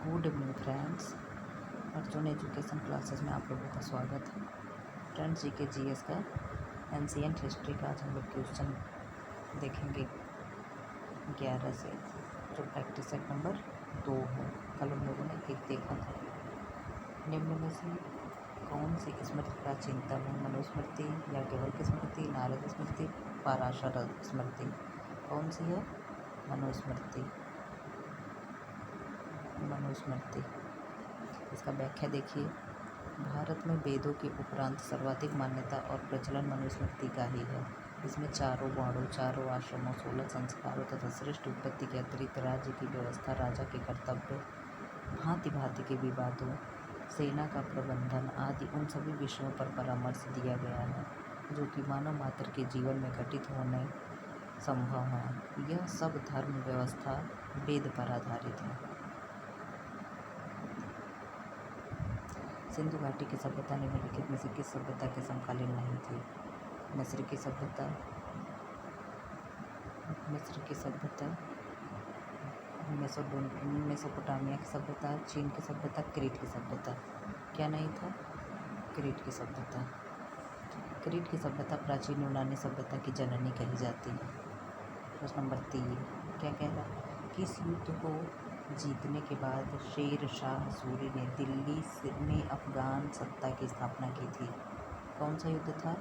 Good evening friends. Arjun education classes में आप लोगों का स्वागत है। फ्रेंड्स, जीके जीएस का एंशिएंट हिस्ट्री का आज हम लोग क्वेश्चन देखेंगे 11 से, जो प्रैक्टिस सेट नंबर 2 है। कल हम लोगों ने 1 देखा था। निम्न में से कौन सी स्मृति प्राचीनतम है? मनुस्मृति, याज्ञवल्क्य स्मृति, नारद स्मृति, पराशर स्मृति? कौन सी है? मनुस्मृति। मनुस्मृति। इसका व्याख्या देखिए। भारत में वेदों के उपरांत सर्वाधिक मान्यता और प्रचलन मनुस्मृति का ही है। इसमें चारों वर्णों, चारों आश्रमों, 16 संस्कारों तथा श्रेष्ठ उत्पत्ति के अतिरिक्त राज्य की व्यवस्था, राजा के कर्तव्य, भांति भांति के विवादों, सेना का प्रबंधन आदि उन सभी विषयों पर परामर्श दिया गया है जो कि मानव मात्र के जीवन में घटित होने संभव है। यह सब धर्म व्यवस्था वेद पर आधारित है। सिंधु घाटी की सभ्यता निम्नलिखित में से किस सभ्यता के समकालीन नहीं थी? मिस्र की सभ्यता, मेसोपोटामिया की सभ्यता, चीन की सभ्यता, क्रीट की सभ्यता? क्या नहीं था? क्रीट की सभ्यता। क्रीट की सभ्यता प्राचीन यूनानी सभ्यता की जननी कही जाती है। प्रश्न नंबर 3 क्या कह रहा है? किस युद्ध को जीतने के बाद शेर शाह सूरी ने दिल्ली में अफगान सत्ता की स्थापना की थी? कौन सा युद्ध था?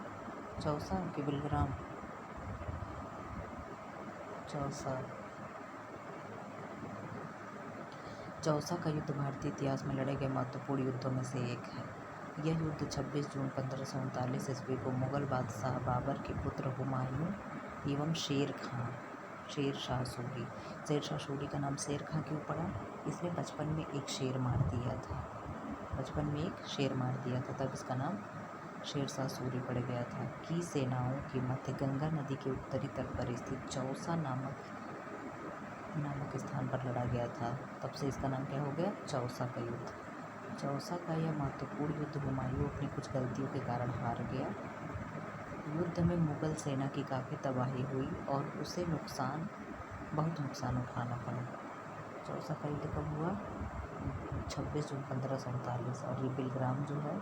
चौसा कि बिलग्राम? चौसा का युद्ध भारतीय इतिहास में लड़े गए महत्वपूर्ण युद्धों में से एक है। यह युद्ध 26 जून 1539 ईस्वी को मुगल बादशाह बाबर के पुत्र हुमायूं एवं शेर शाह सूरी का नाम शेर खां क्यों पड़ा? इसने बचपन में एक शेर मार दिया था, तब इसका नाम शेर शाह सूरी पड़ गया था। की सेनाओं के मध्य गंगा नदी के उत्तरी तट पर स्थित चौसा नामक स्थान पर लड़ा गया था, तब से इसका नाम क्या हो गया? चौसा का युद्ध। चौसा का यह महत्वपूर्ण युद्ध हुमायूं अपनी कुछ गलतियों के कारण हार गया। युद्ध में मुगल सेना की काफ़ी तबाही हुई और उसे बहुत नुकसान उठाना पड़ा। चौसा का युद्ध कब हुआ? 26 जून 1539। और ये बिलग्राम जो है,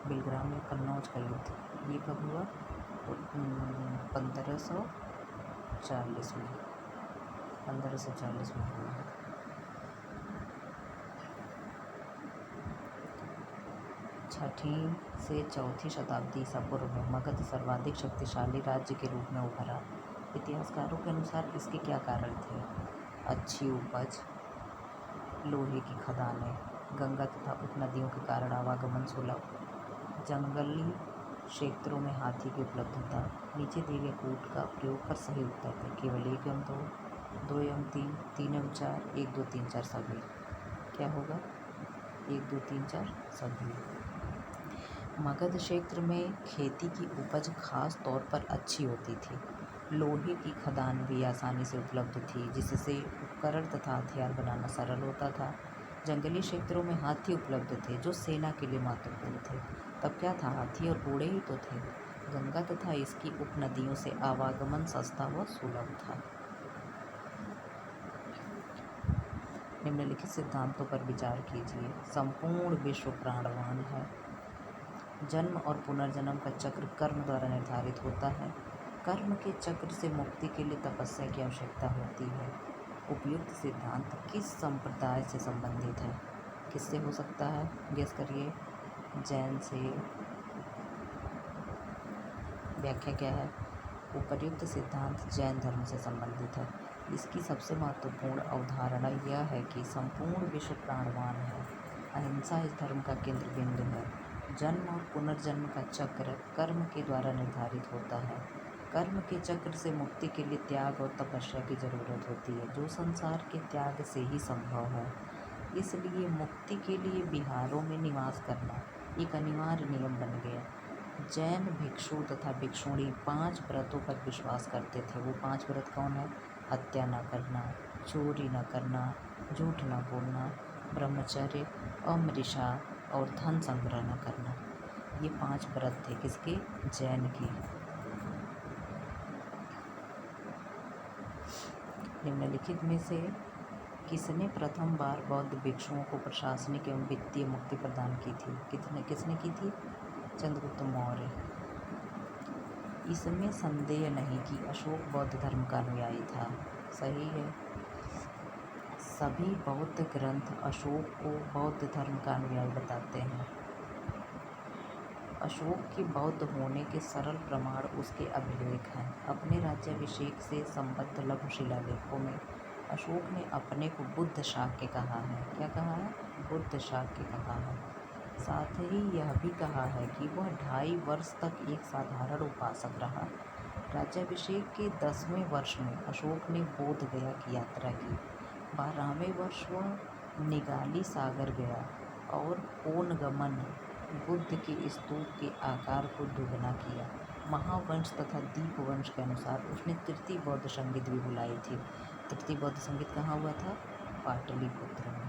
बिलग्राम या कन्नौज का युद्ध, ये कब हुआ? 1540 में हुआ। छठी से चौथी शताब्दी ईसा पूर्व में मगध सर्वाधिक शक्तिशाली राज्य के रूप में उभरा। इतिहासकारों के अनुसार इसके क्या कारण थे? अच्छी उपज, लोहे की खदानें, गंगा तथा उपनदियों के कारण आवागमन सुलभ, जंगली क्षेत्रों में हाथी की उपलब्धता। नीचे दिए गए कूट का प्रयोग कर सही उत्तर दें। केवल 1 एवं 2, 2 एवं 3, 3 एवं 4, 1, 2, 3, 4 सभी। क्या होगा? 1, 2, 3, 4 सभी। मगध क्षेत्र में खेती की उपज खास तौर पर अच्छी होती थी। लोहे की खदान भी आसानी से उपलब्ध थी, जिससे उपकरण तथा हथियार बनाना सरल होता था। जंगली क्षेत्रों में हाथी उपलब्ध थे, जो सेना के लिए महत्वपूर्ण थे। तब क्या था? हाथी और घोड़े ही तो थे। गंगा तथा इसकी उपनदियों से आवागमन सस्ता व सुलभ था। निम्नलिखित सिद्धांतों पर विचार कीजिए। संपूर्ण विश्व प्राणवान है। जन्म और पुनर्जन्म का चक्र कर्म द्वारा निर्धारित होता है। कर्म के चक्र से मुक्ति के लिए तपस्या की आवश्यकता होती है। उपयुक्त सिद्धांत किस संप्रदाय से संबंधित है? किससे हो सकता है? गेस करिए। जैन से। व्याख्या क्या है? उपर्युक्त सिद्धांत जैन धर्म से संबंधित है। इसकी सबसे महत्वपूर्ण अवधारणा यह है कि संपूर्ण विश्व प्राणवान है। अहिंसा इस धर्म का केंद्र बिंदु है। जन्म और पुनर्जन्म का चक्र कर्म के द्वारा निर्धारित होता है। कर्म के चक्र से मुक्ति के लिए त्याग और तपस्या की जरूरत होती है, जो संसार के त्याग से ही संभव है। इसलिए मुक्ति के लिए विहारों में निवास करना एक अनिवार्य नियम बन गया। जैन भिक्षु तथा भिक्षुणी 5 व्रतों पर विश्वास करते थे। वो 5 व्रत कौन है? हत्या न करना, चोरी न करना, झूठ न बोलना, ब्रह्मचर्य, अमृषा और धन संग्रह न करना। ये 5 व्रत थे किसके? जैन के। निम्नलिखित में से किसने प्रथम बार बौद्ध भिक्षुओं को प्रशासनिक एवं वित्तीय मुक्ति प्रदान की थी? किसने की थी? चंद्रगुप्त मौर्य। इसमें संदेह नहीं कि अशोक बौद्ध धर्म का अनुयायी था। सही है। सभी बौद्ध ग्रंथ अशोक को बौद्ध धर्म का अनुयायी बताते हैं। अशोक के बौद्ध होने के सरल प्रमाण उसके अभिलेख हैं। अपने राज्याभिषेक से संबद्ध लघु शिलालेखों में अशोक ने अपने को बुद्ध शाक्य कहा है। क्या कहा है? बुद्ध शाक्य कहा है। साथ ही यह भी कहा है कि वह 2.5 वर्ष तक एक साधारण उपासक रहा। राज्याभिषेक के 10वें वर्ष में अशोक ने बोध गया की यात्रा की। 12वें वर्ष वह निगाली सागर गया और कोनगमन बुद्ध के स्तूप के आकार को दुगना किया। महावंश तथा दीपवंश के अनुसार उसने तृतीय बौद्ध संगीत भी बुलाई थी। तृतीय बौद्ध संगीत कहाँ हुआ था? पाटलिपुत्र में।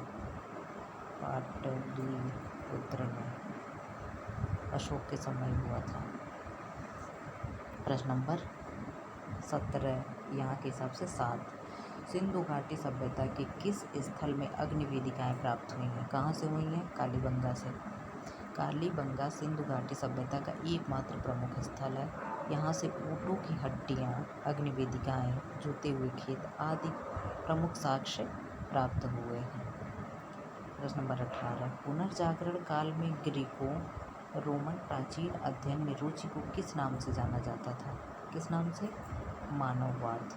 पाटलिपुत्र में अशोक के समय हुआ था। प्रश्न नंबर 17 यहाँ के हिसाब से 7। सिंधु घाटी सभ्यता के किस स्थल में अग्नि वेदिकाएँ प्राप्त हुई हैं? कहाँ से हुई हैं? कालीबंगा से। कालीबंगा सिंधु घाटी सभ्यता का एकमात्र प्रमुख स्थल है। यहाँ से ऊँटों की हड्डियाँ, अग्नि वेदिकाएँ, जोते हुए खेत आदि प्रमुख साक्ष्य प्राप्त हुए हैं। प्रश्न नंबर 18। पुनर्जागरण काल में ग्रीको रोमन प्राचीन अध्ययन में रुचि को किस नाम से जाना जाता था? किस नाम से? मानववाद।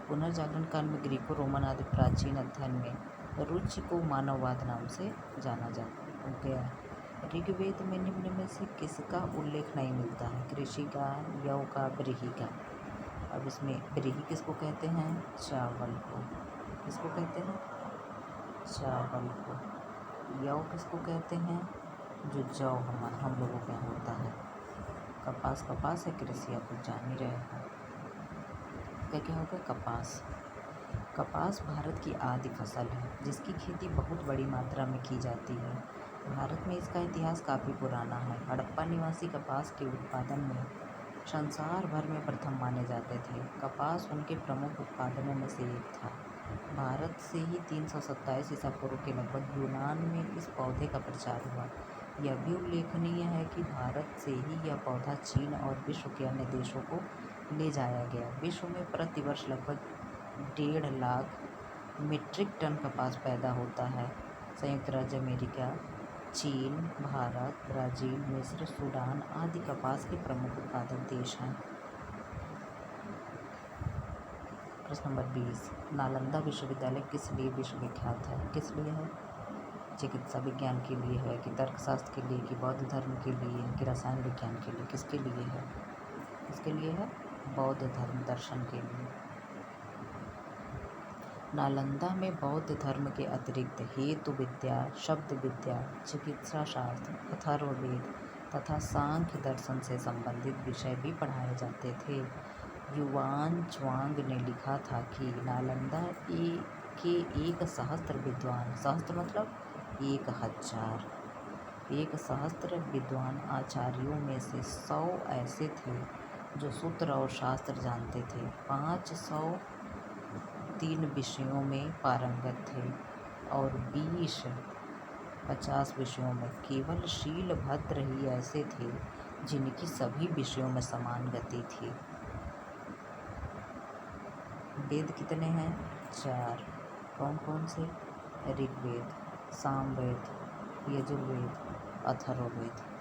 पुनर्जागरण काल में ग्रीको रोमन आदि प्राचीन अध्ययन में रुचि को मानववाद नाम से जाना जाता गया। ऋग्वेद में निम्न में से किसका उल्लेख नहीं मिलता है? कृषि का, यव का, व्रीहि का। अब इसमें व्रीहि किसको कहते हैं? चावल को। किसको कहते हैं? चावल को। यव किसको कहते हैं? जो जौ हम लोगों के यहाँ होता है। कपास है कृषि, आप लोग जान ही रहे हैं। क्या होगा? कपास। कपास भारत की आदि फसल है जिसकी खेती बहुत बड़ी मात्रा में की जाती है। भारत में इसका इतिहास काफ़ी पुराना है। हड़प्पा निवासी कपास के उत्पादन में संसार भर में प्रथम माने जाते थे। कपास उनके प्रमुख उत्पादनों में से एक था। भारत से ही 327 ईसा पूर्व के लगभग यूनान में इस पौधे का प्रचार हुआ। यह भी उल्लेखनीय है कि भारत से ही यह पौधा चीन और विश्व के अन्य देशों को ले जाया गया। विश्व में प्रतिवर्ष लगभग 1.5 लाख मीट्रिक टन कपास पैदा होता है। संयुक्त राज्य अमेरिका, चीन, भारत, ब्राज़ील, मिस्र, सूडान आदि कपास के प्रमुख उत्पादक देश हैं। प्रश्न नंबर 20। नालंदा विश्वविद्यालय किस लिए विश्वविख्यात है? किस लिए है? चिकित्सा विज्ञान के लिए है कि तर्कशास्त्र के लिए कि बौद्ध धर्म के लिए कि रसायन विज्ञान के लिए? किसके लिए है? किसके लिए है? बौद्ध धर्म दर्शन के लिए। नालंदा में बौद्ध धर्म के अतिरिक्त हेतु विद्या, शब्द विद्या, चिकित्सा शास्त्र, अथर्ववेद तथा सांख्य दर्शन से संबंधित विषय भी पढ़ाए जाते थे। युआन च्वांग ने लिखा था कि नालंदा के 1,000 विद्वान, सहस्त्र मतलब 1,000, 1,000 विद्वान आचार्यों में से 100 ऐसे थे जो सूत्र और शास्त्र जानते थे। 503 विषयों में पारंगत थे और 50 विषयों में। केवल शीलभद्र ही ऐसे थे जिनकी सभी विषयों में समान गति थी। वेद कितने हैं? 4। कौन कौन से? ऋग्वेद, सामवेद, यजुर्वेद, अथर्ववेद।